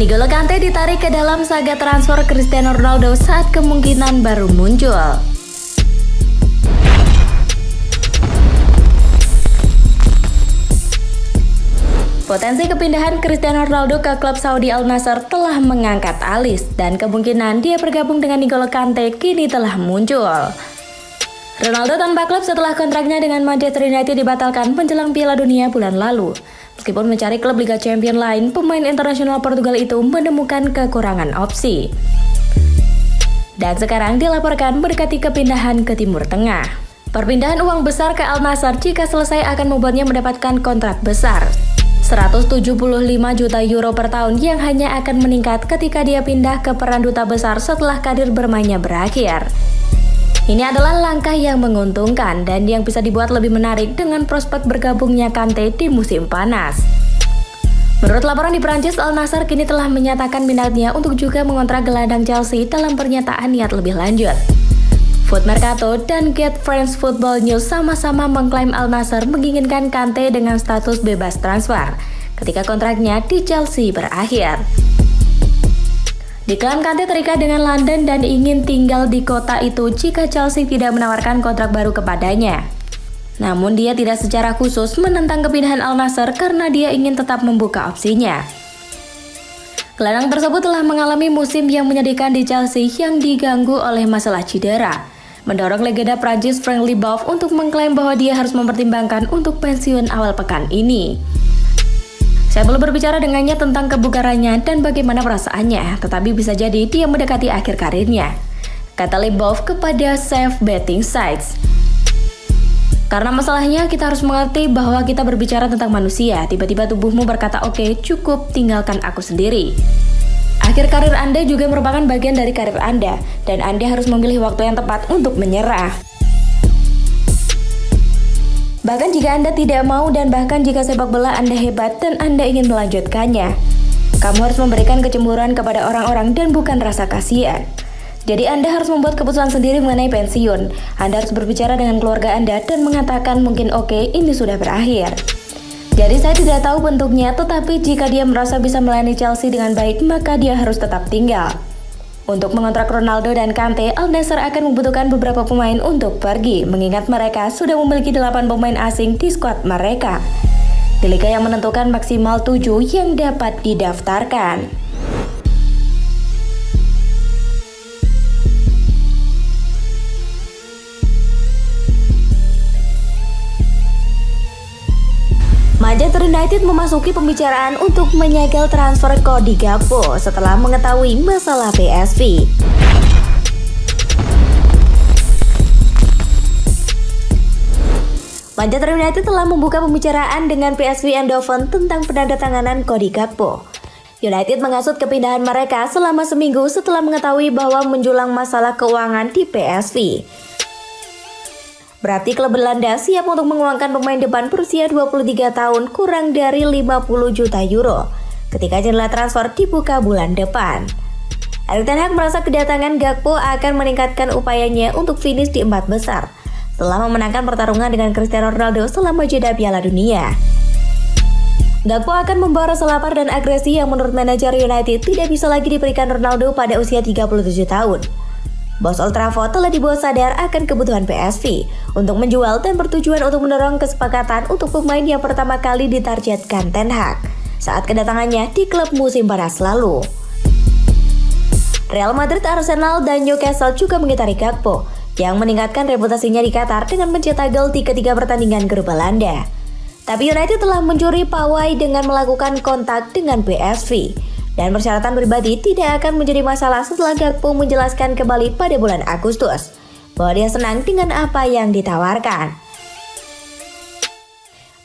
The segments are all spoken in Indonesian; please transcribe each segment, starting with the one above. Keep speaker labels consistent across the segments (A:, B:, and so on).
A: N'Golo Kante ditarik ke dalam saga transfer Cristiano Ronaldo saat kemungkinan baru muncul. Potensi kepindahan Cristiano Ronaldo ke klub Saudi Al Nassr telah mengangkat alis dan kemungkinan dia bergabung dengan N'Golo Kante kini telah muncul. Ronaldo tanpa klub setelah kontraknya dengan Manchester United dibatalkan menjelang Piala Dunia bulan lalu. Meskipun mencari klub Liga Champions lain, pemain internasional Portugal itu menemukan kekurangan opsi. Dan sekarang dilaporkan mendekati kepindahan ke Timur Tengah. Perpindahan uang besar ke Al Nassr jika selesai akan membuatnya mendapatkan kontrak besar. 175 juta euro per tahun yang hanya akan meningkat ketika dia pindah ke peran duta besar setelah karir bermainnya berakhir. Ini adalah langkah yang menguntungkan dan yang bisa dibuat lebih menarik dengan prospek bergabungnya Kante di musim panas. Menurut laporan di Prancis, Al Nassr kini telah menyatakan minatnya untuk juga mengontrak gelandang Chelsea dalam pernyataan niat lebih lanjut. Foot Mercato dan Get France Football News sama-sama mengklaim Al Nassr menginginkan Kante dengan status bebas transfer ketika kontraknya di Chelsea berakhir. Diklaim Kante terikat dengan London dan ingin tinggal di kota itu jika Chelsea tidak menawarkan kontrak baru kepadanya. Namun dia tidak secara khusus menentang kepindahan Al Nassr karena dia ingin tetap membuka opsinya. Gelandang tersebut telah mengalami musim yang menyedihkan di Chelsea yang diganggu oleh masalah cedera, mendorong legenda Prancis Franck Leboeuf untuk mengklaim bahwa dia harus mempertimbangkan untuk pensiun awal pekan ini. Saya belum berbicara dengannya tentang kebugarannya dan bagaimana perasaannya, tetapi bisa jadi dia mendekati akhir karirnya, kata Leboeuf kepada Safe Betting Sites. Karena masalahnya kita harus mengerti bahwa kita berbicara tentang manusia, tiba-tiba tubuhmu berkata oke, cukup tinggalkan aku sendiri. Akhir karir Anda juga merupakan bagian dari karir Anda, dan Anda harus memilih waktu yang tepat untuk menyerah. Bahkan jika Anda tidak mau dan bahkan jika sepak bola Anda hebat dan Anda ingin melanjutkannya, kamu harus memberikan kecemburuan kepada orang-orang dan bukan rasa kasihan. Jadi Anda harus membuat keputusan sendiri mengenai pensiun. Anda harus berbicara dengan keluarga Anda dan mengatakan mungkin oke, ini sudah berakhir. Jadi saya tidak tahu bentuknya, tetapi jika dia merasa bisa melayani Chelsea dengan baik, maka dia harus tetap tinggal. Untuk mengontrak Ronaldo dan Kante, Al Nassr akan membutuhkan beberapa pemain untuk pergi, mengingat mereka sudah memiliki 8 pemain asing di skuad mereka. Di liga yang menentukan maksimal 7 yang dapat didaftarkan. Manchester United memasuki pembicaraan untuk menyegel transfer Cody Gakpo setelah mengetahui masalah PSV. Manchester United telah membuka pembicaraan dengan PSV Eindhoven tentang penandatanganan Cody Gakpo. United mengasut kepindahan mereka selama seminggu setelah mengetahui bahwa menjulang masalah keuangan di PSV. Berarti klub Belanda siap untuk menguangkan pemain depan berusia 23 tahun kurang dari 50 juta euro ketika jendela transfer dibuka bulan depan. Erik ten Hag merasa kedatangan Gakpo akan meningkatkan upayanya untuk finish di 4 besar setelah memenangkan pertarungan dengan Cristiano Ronaldo selama jeda Piala Dunia. Gakpo akan membawa rasa lapar dan agresi yang menurut manajer United tidak bisa lagi diberikan Ronaldo pada usia 37 tahun. Bos Old Trafford telah dibuat sadar akan kebutuhan PSV untuk menjual dan bertujuan untuk mendorong kesepakatan untuk pemain yang pertama kali ditargetkan ten Hag saat kedatangannya di klub musim panas lalu. Real Madrid, Arsenal, dan Newcastle juga mengitari Gakpo yang meningkatkan reputasinya di Qatar dengan mencetak gol di ketiga pertandingan grup Belanda. Tapi United telah mencuri pawai dengan melakukan kontak dengan PSV. Dan persyaratan pribadi tidak akan menjadi masalah setelah Gakpo menjelaskan kembali pada bulan Agustus bahwa dia senang dengan apa yang ditawarkan.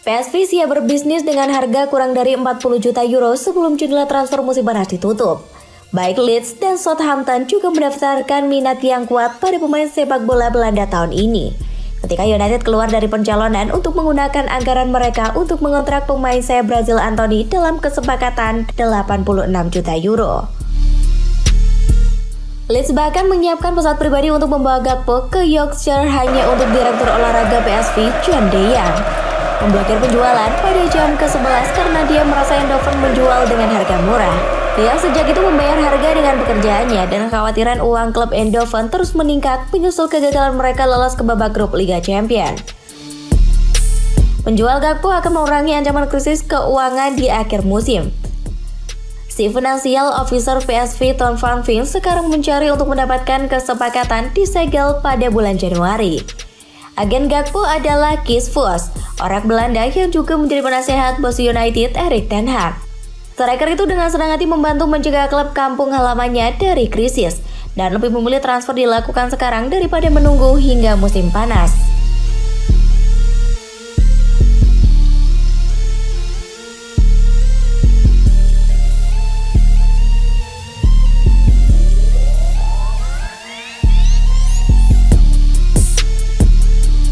A: PSV siap berbisnis dengan harga kurang dari 40 juta euro sebelum jendela transfer musim panas ditutup. Baik Leeds dan Southampton juga mendaftarkan minat yang kuat pada pemain sepak bola Belanda tahun ini. Ketika United keluar dari pencalonan untuk menggunakan anggaran mereka untuk mengontrak pemain sayap Brazil Anthony dalam kesepakatan 86 juta euro. Leeds bahkan menyiapkan pesawat pribadi untuk membawa Gakpo ke Yorkshire hanya untuk direktur olahraga PSV John Deyan memblokir penjualan pada jam ke-11 karena dia merasa Eindhoven menjual dengan harga murah. yang sejak itu membayar harga dengan pekerjaannya, dan kekhawatiran uang klub Eindhoven terus meningkat menyusul kegagalan mereka lolos ke babak grup Liga Champions. Penjual Gakpo akan mengurangi ancaman krisis keuangan di akhir musim. Si Financial Officer PSV Ton van Veen sekarang mencari untuk mendapatkan kesepakatan disegel pada bulan Januari. Agen Gakpo adalah Kees Vos, orang Belanda yang juga menjadi penasehat bos United Erik ten Hag. Striker itu dengan senang hati membantu mencegah klub kampung halamannya dari krisis dan lebih memilih transfer dilakukan sekarang daripada menunggu hingga musim panas.